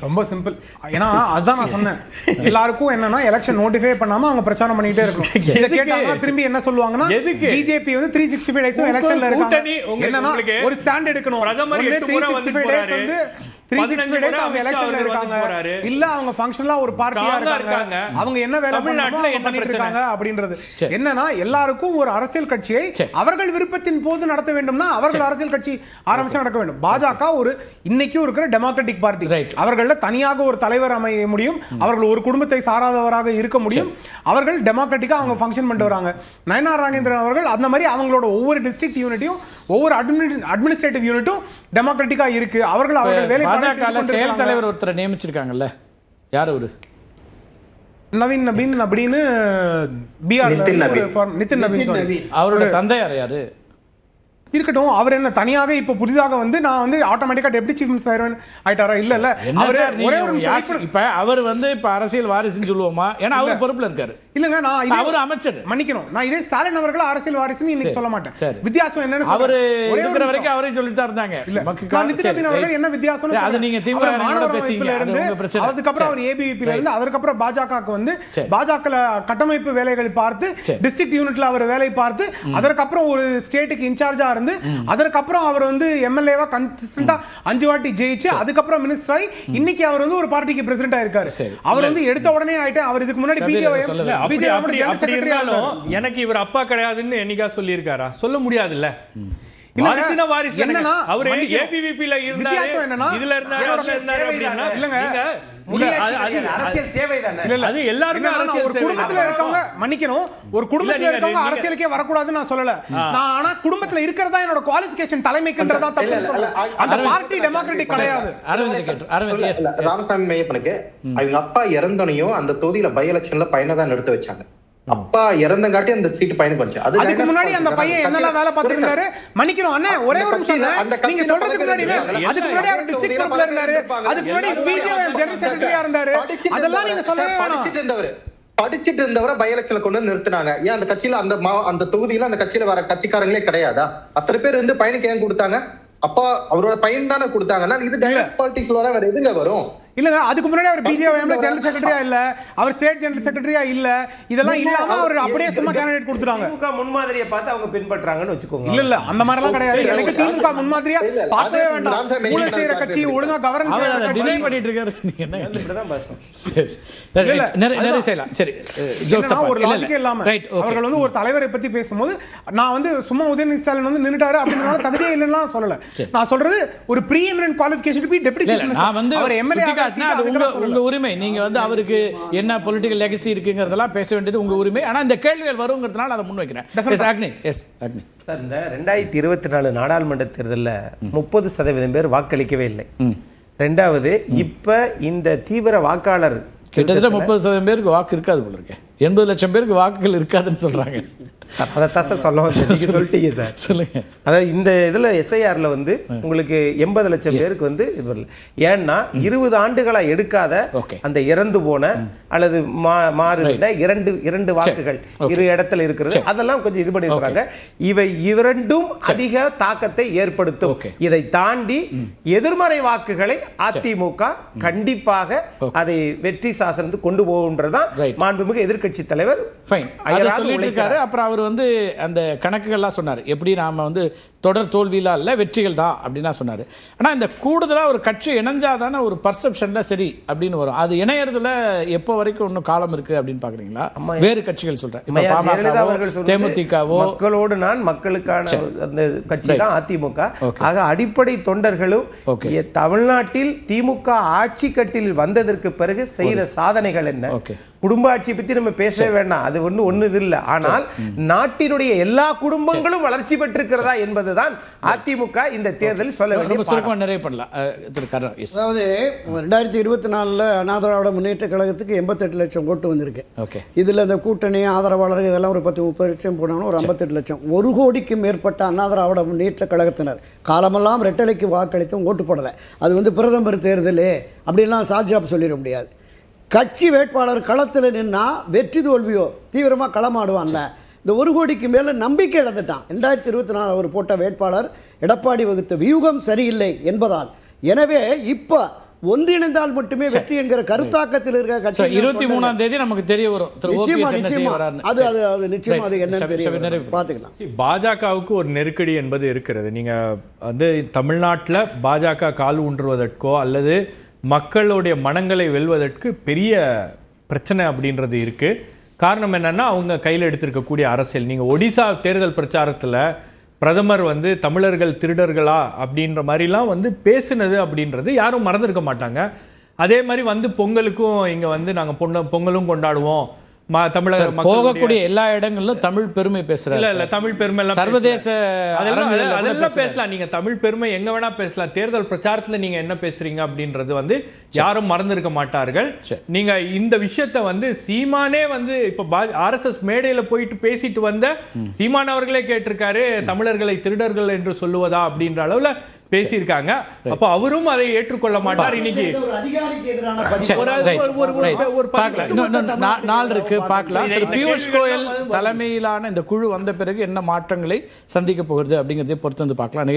ரொம்ப சிம்பிள். ஏன்னா அதான் நான் சொன்னேன், எல்லாருக்கும் என்னன்னா எலெக்ஷன் நோட்டிஃபை பண்ணாம அவங்க பிரச்சாரம் பண்ணிட்டே இருக்கணும். இத கேட்டாங்கன்னா திரும்பி என்ன சொல்லுவாங்கன்னா பிஜேபி வந்து 365 டேஸ் எலெக்ஷன்ல இருக்காங்க. என்னன்னா ஒரு ஸ்டாண்ட் எடுக்கணும். பிரதமர் 8 முறை வந்து போறாரு, 365 டேஸ் அவங்க எலெக்ஷன்ல இருக்காங்க. இல்ல அவங்க ஃபங்க்ஷனலா ஒரு பார்ட்டியா இருக்காங்க. அவங்க என்ன வேலை தமிழ்நாட்டுல என்ன பண்ணிட்டு இருக்காங்க அப்படின்றது என்னன்னா, எல்லாருக்கும் ஒரு அரசியல் கட்சியை அவர்கள் விருப்பத்தின் போது நடத்த வேண்டும்னா அவர்கள் அரசியல் கட்சி ஆரம்பிச்சு நடக்க வேண்டும். பாஜக ஒரு இன்னைக்கு இருக்கிற டெமோக்ராட்டிக் பார்ட்டி. அவர்கள தனியாக ஒரு தலைவர் அமைய முடியும், அவர்கள் ஒரு குடும்பத்தை சாராதவராக இருக்க முடியும், அவர்கள் டெமோக்ராட்டிக்கா அவங்க ஃபங்க்ஷன் பண்ணிட்டு வராங்க. நயனார் நாகேந்திரன் அவர்கள் அந்த மாதிரி அவங்களோட ஒவ்வொரு டிஸ்ட்ரிக்ட் யூனிட்டையும் ஒவ்வொரு அட்மினிஸ்ட்ரேட்டிவ் யூனிட்டும் டெமோக்ராட்டிக்கா இருக்கு. அவர்கள் வேலை பாஜக செயல் தலைவர் ஒருத்தரை நியமிச்சிருக்காங்கல்ல, யார் அவரு? நவீன் நபீன் அப்படின்னு பிஆர் நிதின் நவீன். அவரோட தந்தையார் யாரு? இருக்கட்டும், அவர் என்ன தனியாக இப்ப புதிதாக வந்து நான் வந்து ஆட்டோமேட்டிக்கா டெப்டி சீஃப் மினிஸ்டர் ஆயிட்டாரா? இல்ல இல்ல, ஒரே ஒரு நிமிஷம். இப்ப அவர் வந்து இப்ப அரசியல் வாரிசுன்னு சொல்லுவோமா? ஏன்னா அவர் பொறுப்புல இருக்காரு. இல்லங்க, நான் அவர் அமைச்சர், மன்னிக்கணும், நான் இதே ஸ்டாலின் அவர்கள் அரசியல் வாரிசுன்னு இன்னைக்கு சொல்ல மாட்டேன். வித்தியாசம் என்னன்னு அவரு இருக்கிற வரைக்கும் அவரே சொல்லிட்டு தான் இருந்தாங்க. நிதின் நபீன் அவர்கள் என்ன வித்தியாசம்? அது நீங்க திமுக பேசுறீங்க, அது உங்க பிரச்சனை. அதுக்கப்புறம் அவர் ஏபிவிபில இருந்து அதுக்கப்புறம் பாஜகவுக்கு வந்து பாஜக கட்டமைப்பு வேலைகள் பார்த்து டிஸ்ட்ரிக்ட் யூனிட்ல அவர் வேலை பார்த்து அதற்கப்புறம் ஒரு ஸ்டேட்டுக்கு இன்சார்ஜா இருந்து அதற்கப்புறம் அவர் வந்து எம்எல்ஏவா கன்சிஸ்டன்ட்டா 5 வாட்டி ஜெயிச்சு அதுக்கப்புறம் மினிஸ்டர் ஆகி இன்னைக்கு அவர் வந்து ஒரு பார்ட்டிக்கு பிரசிடென்ட் ஆயிருக்காரு. அவர் வந்து எடுத்த உடனே ஆயிட்டு அவர் இதுக்கு முன்னாடி அப்படி இருந்தாலும் எனக்கு இவர் அப்பா கிடையாதுன்னு என்னைக்கா சொல்லி இருக்காரா? சொல்ல முடியாதுல்ல. வாரிசுனா வாரிசு என்னன்னா அவர் ஏபிவிபில இருந்தாரு, இதுல இருந்தாரு, அதுல இருந்தாரு அப்படினா இல்லங்க, அரசியல் சேவை தானே அது. எல்லாரும் ஒரு குடும்பத்துல இருக்கவங்க மன்னிக்கணும், ஒரு குடும்பத்துல இருக்கவங்க அரசியலுக்கே வரக்கூடாதுன்னு நான் சொல்லல. நான் ஆனா குடும்பத்துல இருக்கிறதா என்னோட குவாலிஃபிகேஷன் தலைமைக்குன்றதா தப்பு சொல்லல. அந்த பார்ட்டி டெமோக்ராட்டிக் கிடையாது. ராமசாமி மையப்பனுக்கு அவங்க அப்பா இறந்தனையும் அந்த தொகுதியில பை எலெக்ஷன்ல பையனை தான் நிறுத்த வச்சாங்க. அப்பா இறந்தங்காட்டி அந்த சீட் பையனுக்கு வந்துச்சு. அதுக்கு முன்னாடி அந்த பையன் என்னெல்லாம் வேலை பார்த்துருக்காரு? மன்னிக்கணும் அண்ணே, ஒரே ஒரு நிமிஷம். நீங்க சொல்றதுக்கு முன்னாடி அதுக்கு முன்னாடி அவர் டிஸ்ட்ரிக்ட் பொறுப்புல இருந்தாரு, அதுக்கு முன்னாடி பிஜேபி ஜெனரல் செக்ரட்டரியா இருந்தாரு. அதெல்லாம் நீங்க சொல்லவே படிச்சிட்டு இருந்தவரை பை எலெக்ஷன்ல கொண்டு நிறுத்தினாங்க. ஏன் அந்த கட்சியில அந்த தொகுதியில அந்த கட்சியில வர கட்சிக்காரங்களே கிடையாதா? அத்தனை பேர் இருந்து பையனுக்கு ஏன் கொடுத்தாங்க? அப்பா அவரோட பையன் தானே கொடுத்தாங்கன்னா இது டைரக்ட் பாலிடிக்ஸ்ல வர வேற எதுங்க வரும்? இல்லங்க, அதுக்கு முன்னாடி அவர் பிஜேபி ஜெனரல் செக்ரட்டரியா இல்ல, அவர் ஸ்டேட் ஜெனரல் செக்ரட்டரியா இல்ல, இதெல்லாம் இல்லாம அவர் அப்படியே சும்மா கேண்டிடேட் கொடுத்துட்டாங்க. திமுக முன்மாதிரியை பார்த்து அவங்க பின்பற்றாங்கன்னு வெச்சுக்கோங்க. இல்ல இல்ல, அந்த மாதிரி எல்லாம் கிடையாது. எனக்கு திமுக முன்மாதிரியா பார்க்கவே வேண்டாம். ஊழல் செய்யற கட்சி ஒழுங்கா கவர்னன்ஸ் அவர் டினை பண்ணிட்டு இருக்காரு. நீங்க என்ன இப்படி தான் பேசணும்? நிறைய செய்யலாம். சரி, ஜோசப் ஒரு லாஜிக் இல்லாம அவர்கள் வந்து ஒரு தலைவரை பத்தி பேசும்போது நான் வந்து சும்மா உதயநிதி ஸ்டாலின் வந்து நின்னுட்டாரு அப்படினால தகுதியே இல்லன்னா சொல்லல. நான் சொல்றது ஒரு preeminent qualification to be deputy chief minister. நான் வந்து அவர் எம்எல்ஏ அது உங்க உரிமை. நீங்க வந்து அவருக்கு என்ன பொலிட்டிக்கல் லெகசி இருக்குங்கிறதெல்லாம் பேச வேண்டியது உங்க உரிமை. ஆனா இந்த கேள்விகள் வருங்கிறதுனால அதை முன்வைக்கிறேன். சார், இந்த 2024 நாடாளுமன்ற தேர்தலில் 30% பேர் வாக்களிக்கவே இல்லை. ரெண்டாவது, இப்ப இந்த தீவிர வாக்காளர் கிட்டத்தட்ட 30% பேருக்கு வாக்கு இருக்காது போல இருக்கு. 80 லட்சம் பேருக்கு வாக்குகள் இருக்காதுன்னு சொல்றாங்க. அதைத்தான் சார் சொல்ல நீங்க சொல்லிட்டீங்க சார். சொல்லுங்க. அதாவது இந்த இதுல எஸ்ஐஆர்ல வந்து உங்களுக்கு 80 லட்சம் பேருக்கு வந்து இது வரல. ஏன்னா 20 ஆண்டுகளா எடுக்காத அந்த இறந்து போன அல்லது மாறுகிட்ட இரண்டு வாக்குகள் இரு இடத்துல இருக்கிறது, அதெல்லாம் கொஞ்சம் இது பண்ணிருக்காங்க. இவை இரண்டும் அதிக தாக்கத்தை ஏற்படுத்தும். இதை தாண்டி எதிர்மறை வாக்குகளை அதிமுக கண்டிப்பாக அதை வெற்றி சாசனத்துக்கு கொண்டு போகுன்றதான் மாண்புமிகு எதிர்க்கட்சி தலைவர் சொல்லிட்டு. அப்புறம் அவர் வந்து அந்த கணக்குகள்லாம் சொன்னார். எப்படி நாம வந்து தொடர் தோல்வியெல்லாம் இல்லை, வெற்றிகள் தான் அப்படின்னா சொன்னார். ஆனால் இந்த கூடுதலாக ஒரு கட்சி இணைஞ்சாதானே ஒரு பர்செப்ஷனில் சரி அப்படின்னு வரும். அது இணையறதுல எப்போ வரைக்கும் இன்னும் காலம் இருக்குது அப்படின்னு பார்க்குறீங்களா? வேறு கட்சிகள் சொல்கிறேன், தேமுதிகவோ மக்களோடு நான் மக்களுக்கான அந்த கட்சி தான் அதிமுக. ஆக அடிப்படை தொண்டர்களும் தமிழ்நாட்டில் திமுக ஆட்சி கட்டில் வந்ததற்கு பிறகு செய்த சாதனைகள் என்ன? குடும்ப ஆட்சி பற்றி நம்ம பேசவே வேண்டாம், அது ஒண்ணு இது இல்லை. ஆனால் நாட்டினுடைய எல்லா குடும்பங்களும் வளர்ச்சி பெற்றிருக்கிறதா என்பதுதான் அதிமுக இந்த தேர்தலில் சொல்ல வேண்டிய நிறைய பண்ணலாம். அதாவது 2024 அண்ணா திராவிட முன்னேற்ற கழகத்துக்கு 88 லட்சம் ஓட்டு வந்திருக்கு. இதுல இந்த கூட்டணி ஆதரவாளர்கள் இதெல்லாம் ஒரு 10-30 லட்சம் போனாலும் ஒரு 58 லட்சம். 1 கோடிக்கு மேற்பட்ட அண்ணா திராவிட முன்னேற்ற கழகத்தினர் காலமெல்லாம் ரெட்டலைக்கு வாக்களித்தும் ஓட்டு போடலை. அது வந்து பிரதமர் தேர்தல் அப்படின்லாம் சாட்சியாக சொல்லிட முடியாது. கட்சி வேட்பாளர் களத்தில் நின்னா வெற்றி தோல்வியோ தீவிரமாக களமாடுவான்ல. இந்த 1 கோடிக்கு மேலே நம்பிக்கை இழந்துட்டான். 2024 அவர் போட்ட வேட்பாளர் எடப்பாடி வகுத்த வியூகம் சரியில்லை என்பதால். எனவே இப்போ ஒன்றிணைந்தால் மட்டுமே வெற்றி என்கிற கருத்தாக்கத்தில் இருக்க கட்சி 23ஆம் தேதி நமக்கு தெரிய வரும் அது நிச்சயமா அது என்னன்னு பாத்துக்கலாம். பாஜகவுக்கு ஒரு நெருக்கடி என்பது இருக்கிறது. நீங்க வந்து தமிழ்நாட்டில் பாஜக கால் ஊன்றுவதற்கோ அல்லது மக்களுடைய மனங்களை வெல்வதற்கு பெரிய பிரச்சனை அப்படின்றது இருக்கு. காரணம் என்னன்னா அவங்க கையில் எடுத்திருக்கக்கூடிய அரசியல். நீங்க ஒடிசா தேர்தல் பிரச்சாரத்துல பிரதமர் வந்து தமிழர்கள் திருடர்களா அப்படின்ற மாதிரிலாம் வந்து பேசுனது அப்படின்றது யாரும் மறந்துருக்க மாட்டாங்க. அதே மாதிரி வந்து பொங்கலுக்கும் இங்க வந்து நாங்க பொங்கலும் கொண்டாடுவோம், தமிழக போகக்கூடிய எல்லா இடங்களிலும் தமிழ் பெருமை பேசுறாங்க. இல்ல தமிழ் பெருமை எல்லாம் சர்வதேச அதெல்லாம் பேசலாம். நீங்க தமிழ் பெருமை எங்க வேணா பேசலாம். தேர்தல் பிரச்சாரத்துல நீங்க என்ன பேசுறீங்க அப்படின்றது வந்து யாரும் மறந்திருக்க மாட்டார்கள். நீங்க இந்த விஷயத்தை வந்து சீமானே வந்து இப்ப RSS மேடையில போயிட்டு பேசிட்டு வந்த சீமான் அவர்களே கேட்டிருக்காரு, தமிழர்களை திருடர்கள் என்று சொல்லுவதா அப்படின்ற அளவுல பேசியிருக்காங்க. அப்ப அவரும் அதை ஏற்றுக்கொள்ள மாட்டார். இன்னைக்கு நாள் இருக்கு பார்க்கலாம். திரு பியூஷ் கோயல் தலைமையிலான இந்த குழு வந்த பிறகு என்ன மாற்றங்களை சந்திக்க போகிறது அப்படிங்கறதை பொறுத்து வந்து பார்க்கலாம்.